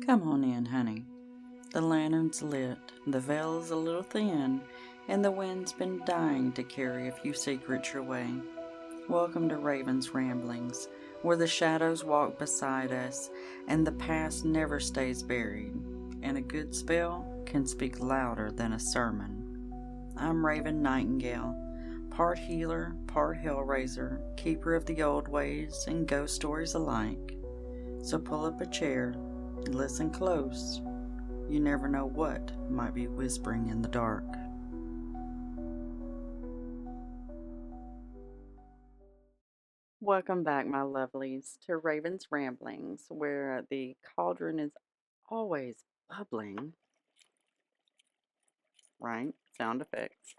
Come on in, honey. The lantern's lit, the veil's a little thin, and the wind's been dying to carry a few secrets your way. Welcome to Raven's Ramblings, where the shadows walk beside us and the past never stays buried, and a good spell can speak louder than a sermon. I'm Raven Nightingale, part healer, part hellraiser, keeper of the old ways and ghost stories alike. So pull up a chair and listen close. You never know what might be whispering in the dark. Welcome back, my lovelies, to Raven's Ramblings, where the cauldron is always bubbling, right? Sound effects.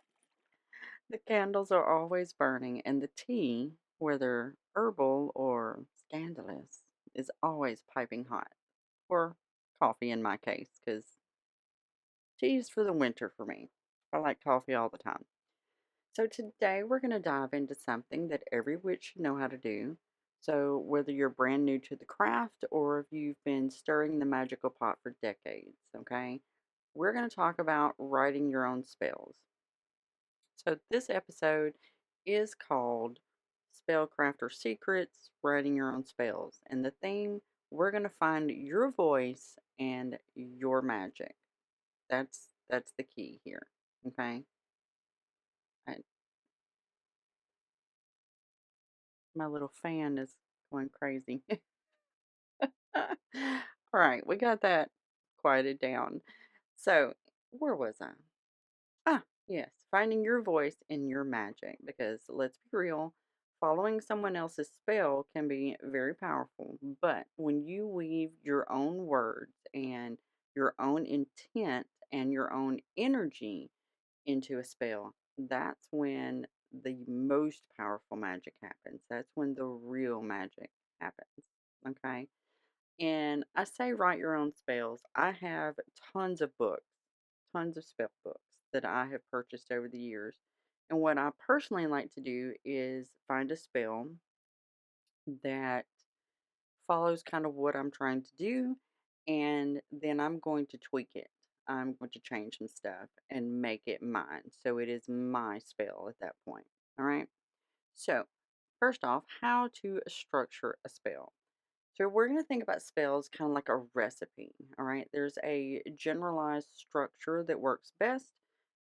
The candles are always burning, and the tea, whether herbal or scandalous, is always piping hot. Or coffee in my case, because tea is for the winter for me. I like coffee all the time. So today we're going to dive into something that every witch should know how to do. So whether you're brand new to the craft or if you've been stirring the magical pot for decades, okay? We're going to talk about writing your own spells. So this episode is called Spellcrafter Secrets, Writing Your Own Spells. And the theme, we're going to find your voice and your magic. That's the key here, okay? I, my little fan is going crazy. All right, we got that quieted down. So, where was I? Yes, finding your voice in your magic. Because let's be real, following someone else's spell can be very powerful. But when you weave your own words and your own intent and your own energy into a spell, that's when the most powerful magic happens. That's when the real magic happens. Okay. And I say write your own spells. I have tons of books, tons of spell books that I have purchased over the years. And what I personally like to do is find a spell that follows kind of what I'm trying to do, and then I'm going to tweak it. I'm going to change some stuff and make it mine. So it is my spell at that point. All right. So, first off, how to structure a spell. So we're going to think about spells kind of like a recipe, all right? There's a generalized structure that works best,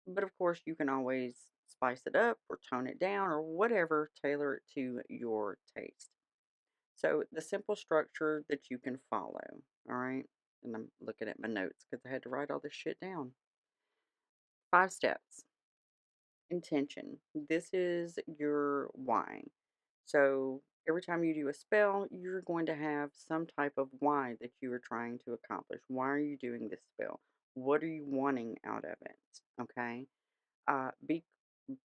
but of course you can always spice it up or tone it down or whatever, tailor it to your taste. So the simple structure that you can follow, all right? And I'm looking at my notes because I had to write all this shit down. 5 steps. Intention. This is your why. So every time you do a spell, you're going to have some type of why that you are trying to accomplish. Why are you doing this spell? What are you wanting out of it? Okay.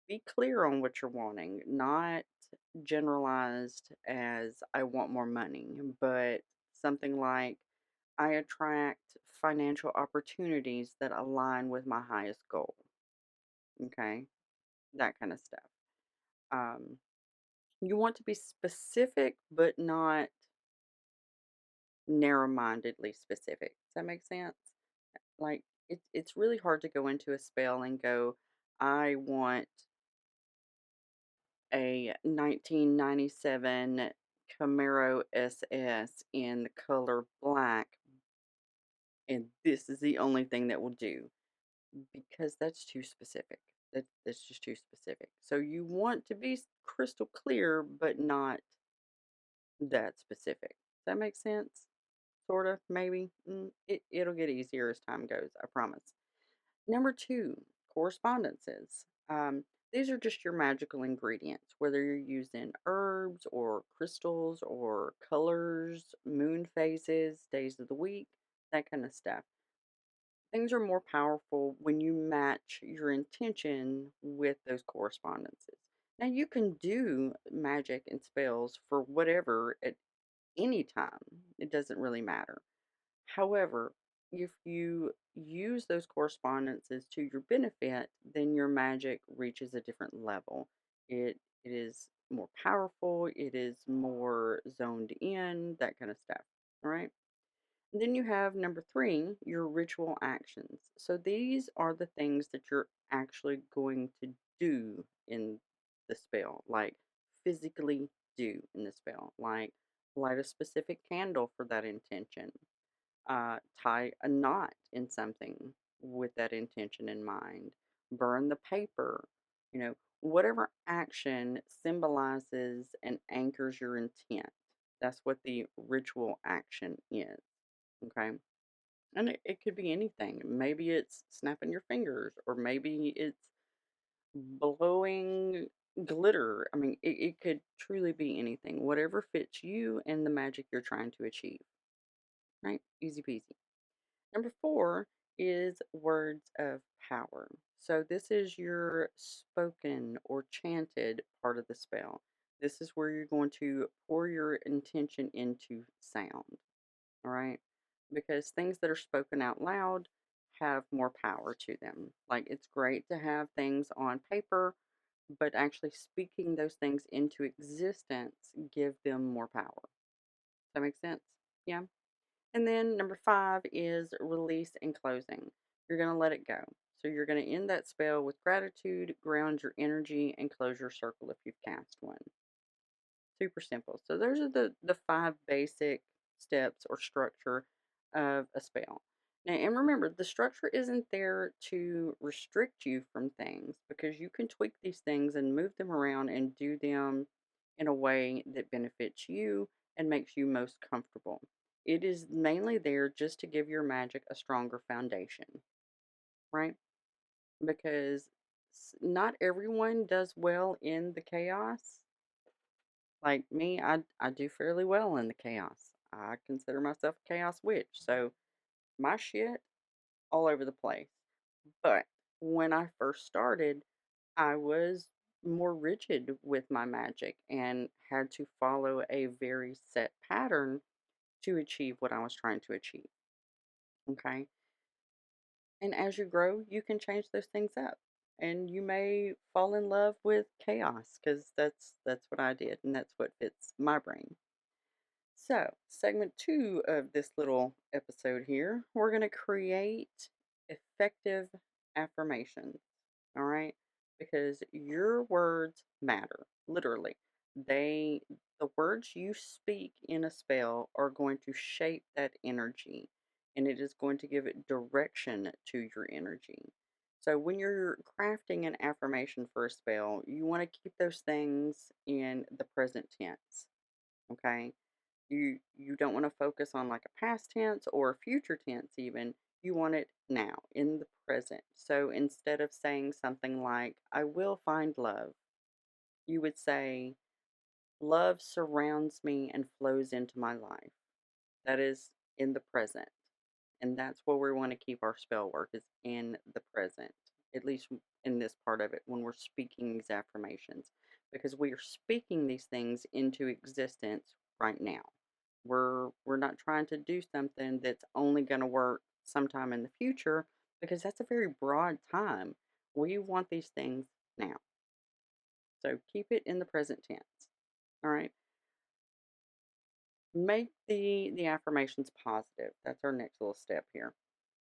Be clear on what you're wanting, not generalized as I want more money, but something like I attract financial opportunities that align with my highest goal. Okay, that kind of stuff. Um, you want to be specific, but not narrow-mindedly specific. Does that make sense? Like it's really hard to go into a spell and go, I want a 1997 Camaro SS in the color black, and this is the only thing that will do, because that's too specific. That's just too specific. So you want to be crystal clear, but not that specific. Does that make sense? Sort of, maybe. It'll get easier as time goes, I promise. Number two, correspondences. These are just your magical ingredients, whether you're using herbs or crystals or colors, moon phases, days of the week, that kind of stuff. Things are more powerful when you match your intention with those correspondences. Now, you can do magic and spells for whatever at any time, it doesn't really matter. However, if you use those correspondences to your benefit, then your magic reaches a different level. It is more powerful, it is more zoned in, that kind of stuff. All right. Then you have number three, your ritual actions. So these are the things that you're actually going to do in the spell, like physically do in the spell, like light a specific candle for that intention, tie a knot in something with that intention in mind, burn the paper, whatever action symbolizes and anchors your intent. That's what the ritual action is. Okay. And it could be anything. Maybe it's snapping your fingers, or maybe it's blowing glitter. I mean, it could truly be anything. Whatever fits you and the magic you're trying to achieve. Right? Easy peasy. Number four is words of power. So this is your spoken or chanted part of the spell. This is where you're going to pour your intention into sound. All right? Because things that are spoken out loud have more power to them. Like it's great to have things on paper, but actually speaking those things into existence give them more power. Does that make sense? Yeah. And then number five is release and closing. You're going to let it go. So you're going to end that spell with gratitude, ground your energy, and close your circle if you've cast one. Super simple. So those are the five basic steps or structure of a spell. Now, and remember, the structure isn't there to restrict you from things because you can tweak these things and move them around and do them in a way that benefits you and makes you most comfortable. It is mainly there just to give your magic a stronger foundation, right? Because not everyone does well in the chaos. Like me, I do fairly well in the chaos. I consider myself a chaos witch, so my shit all over the place. But when I first started, I was more rigid with my magic and had to follow a very set pattern to achieve what I was trying to achieve. Okay? And as you grow, you can change those things up. And you may fall in love with chaos because that's what I did and that's what fits my brain. So, segment two of this little episode here, we're going to create effective affirmations. All right? Because your words matter, literally. They, the words you speak in a spell are going to shape that energy and it is going to give it direction to your energy. So, when you're crafting an affirmation for a spell, you want to keep those things in the present tense. Okay? You don't want to focus on like a past tense or a future tense even. You want it now in the present. So instead of saying something like I will find love, you would say love surrounds me and flows into my life. That is in the present. And that's where we want to keep our spell work is in the present, at least in this part of it when we're speaking these affirmations, because we are speaking these things into existence right now. We're not trying to do something that's only going to work sometime in the future because that's a very broad time. We want these things now. So keep it in the present tense. All right. Make the affirmations positive. That's our next little step here.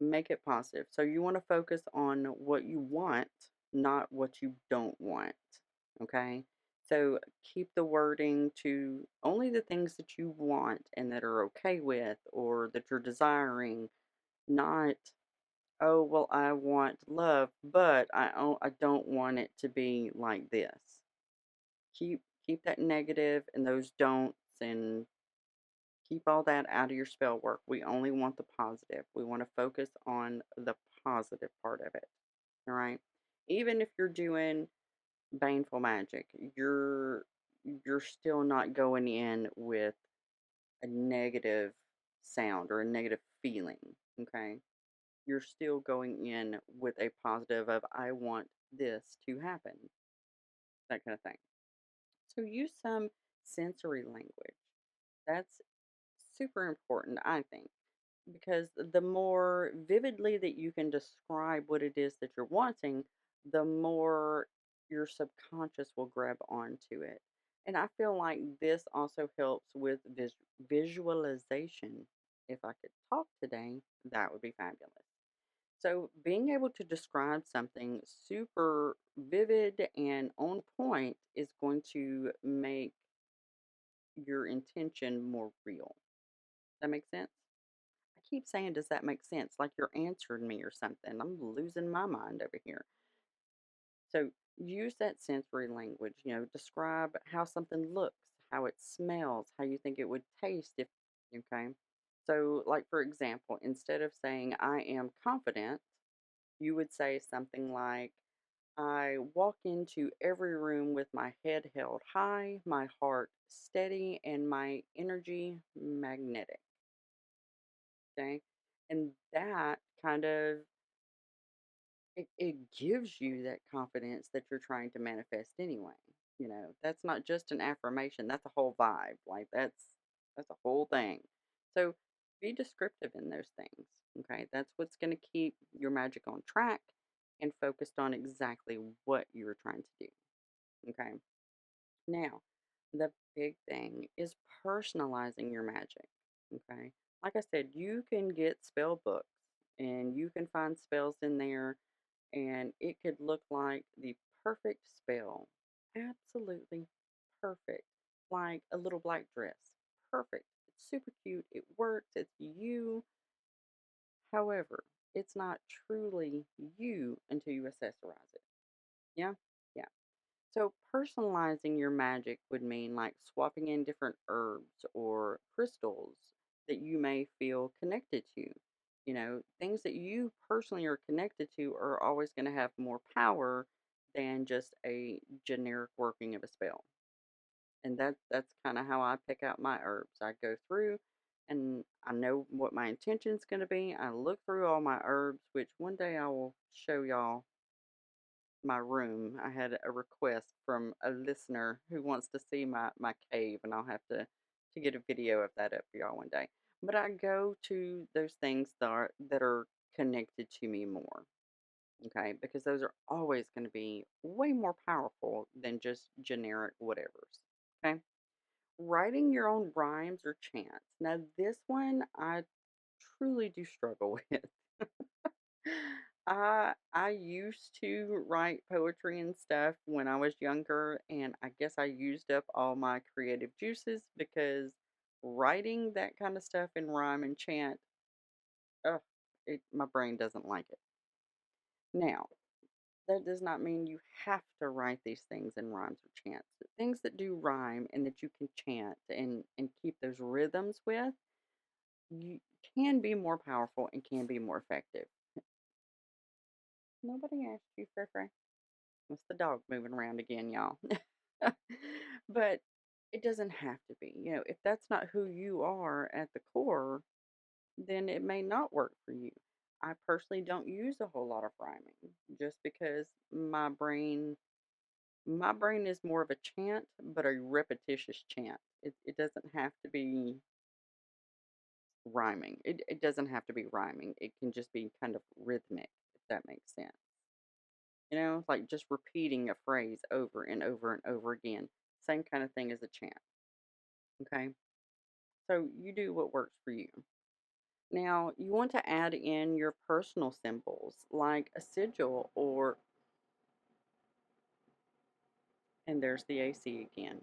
Make it positive. So you want to focus on what you want, not what you don't want. Okay? So keep the wording to only the things that you want and that are okay with or that you're desiring, not oh well I want love, but I don't want it to be like this. Keep that negative and those don'ts and keep all that out of your spell work. We only want the positive. We want to focus on the positive part of it. All right. Even if you're doing baneful magic, you're still not going in with a negative sound or a negative feeling. Okay. You're still going in with a positive of I want this to happen. That kind of thing. So use some sensory language. That's super important, I think. Because the more vividly that you can describe what it is that you're wanting, the more your subconscious will grab onto it. And I feel like this also helps with visualization. If I could talk today, that would be fabulous. So, being able to describe something super vivid and on point is going to make your intention more real. That makes sense? I keep saying, does that make sense? Like you're answering me or something. I'm losing my mind over here. So, use that sensory language, describe how something looks, how it smells, how you think it would taste if, okay? So, like for example, instead of saying I am confident, you would say something like, I walk into every room with my head held high, my heart steady, and my energy magnetic. Okay. And that kind of it gives you that confidence that you're trying to manifest anyway. That's not just an affirmation, that's a whole vibe. Like that's a whole thing. So be descriptive in those things. Okay. That's what's going to keep your magic on track and focused on exactly what you're trying to do. Okay. Now, the big thing is personalizing your magic. Okay. Like I said, you can get spell books and you can find spells in there, and it could look like the perfect spell. Absolutely perfect. Like a little black dress. Perfect. It's super cute. It works. It's you. However, it's not truly you until you accessorize it. Yeah? Yeah. So, personalizing your magic would mean like swapping in different herbs or crystals that you may feel connected to. Things that you personally are connected to are always going to have more power than just a generic working of a spell. And that's kind of how I pick out my herbs. I go through and I know what my intention is going to be. I look through all my herbs, which one day I will show y'all my room. I had a request from a listener who wants to see my cave, and I'll have to get a video of that up for y'all one day. But I go to those things that are connected to me more, okay? Because those are always going to be way more powerful than just generic whatevers, okay? Writing your own rhymes or chants. Now, this one I truly do struggle with. I used to write poetry and stuff when I was younger, and I guess I used up all my creative juices because writing that kind of stuff in rhyme and chant, ugh, my brain doesn't like it. Now, that does not mean you have to write these things in rhymes or chants. The things that do rhyme and that you can chant and keep those rhythms with, you can be more powerful and can be more effective. Nobody asked you, Frey. It's the dog moving around again, y'all. But it doesn't have to be. If that's not who you are at the core, then it may not work for you. I personally don't use a whole lot of rhyming just because my brain is more of a chant, but a repetitious chant. It doesn't have to be rhyming. It doesn't have to be rhyming. It can just be kind of rhythmic, if that makes sense. Like just repeating a phrase over and over and over again. Same kind of thing as a chant. Okay. So you do what works for you. Now, you want to add in your personal symbols like a sigil and there's the AC again.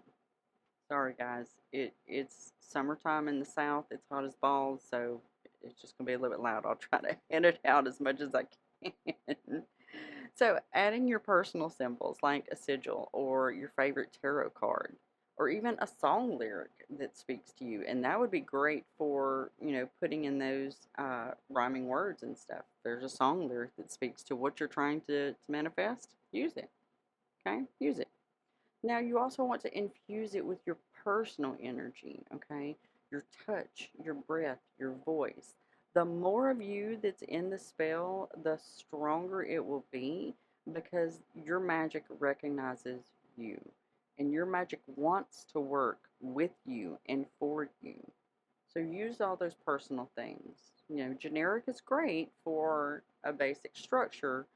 Sorry, guys. It's summertime in the South. It's hot as balls, so it's just going to be a little bit loud. I'll try to edit out as much as I can. So, adding your personal symbols like a sigil or your favorite tarot card or even a song lyric that speaks to you. And that would be great for, putting in those rhyming words and stuff. There's a song lyric that speaks to what you're trying to manifest. Use it. Okay? Use it. Now, you also want to infuse it with your personal energy, okay? Your touch, your breath, your voice. The more of you that's in the spell, the stronger it will be because your magic recognizes you. And your magic wants to work with you and for you. So use all those personal things. Generic is great for a basic structure,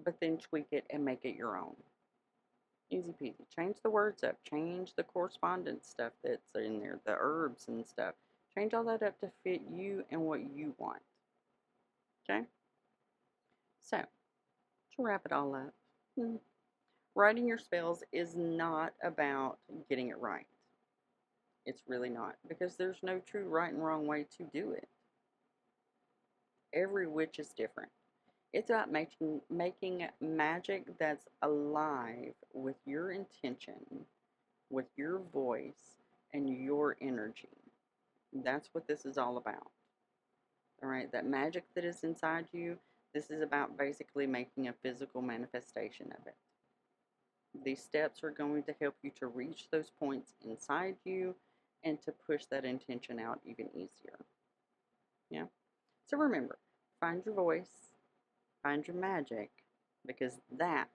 but then tweak it and make it your own. Easy peasy. Change the words up. Change the correspondence stuff that's in there, the herbs and stuff. Change all that up to fit you and what you want. Okay? So, to wrap it all up, writing your spells is not about getting it right. It's really not, because there's no true right and wrong way to do it. Every witch is different. It's about making magic that's alive with your intention, with your voice, and your energy. That's what this is all about. All right, that magic that is inside you, this is about basically making a physical manifestation of it. These steps are going to help you to reach those points inside you and to push that intention out even easier. Yeah. So remember, find your voice, find your magic, because that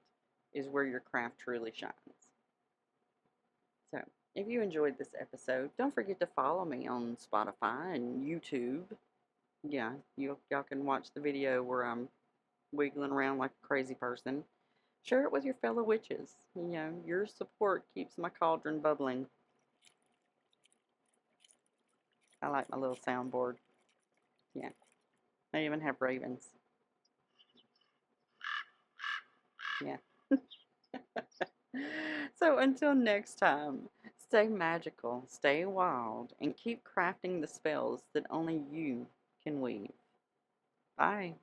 is where your craft truly shines. So, if you enjoyed this episode, don't forget to follow me on Spotify and YouTube. Yeah, y'all can watch the video where I'm wiggling around like a crazy person. Share it with your fellow witches. You know, your support keeps my cauldron bubbling. I like my little soundboard. Yeah, I even have ravens. Yeah. So until next time, stay magical, stay wild, and keep crafting the spells that only you can weave. Bye.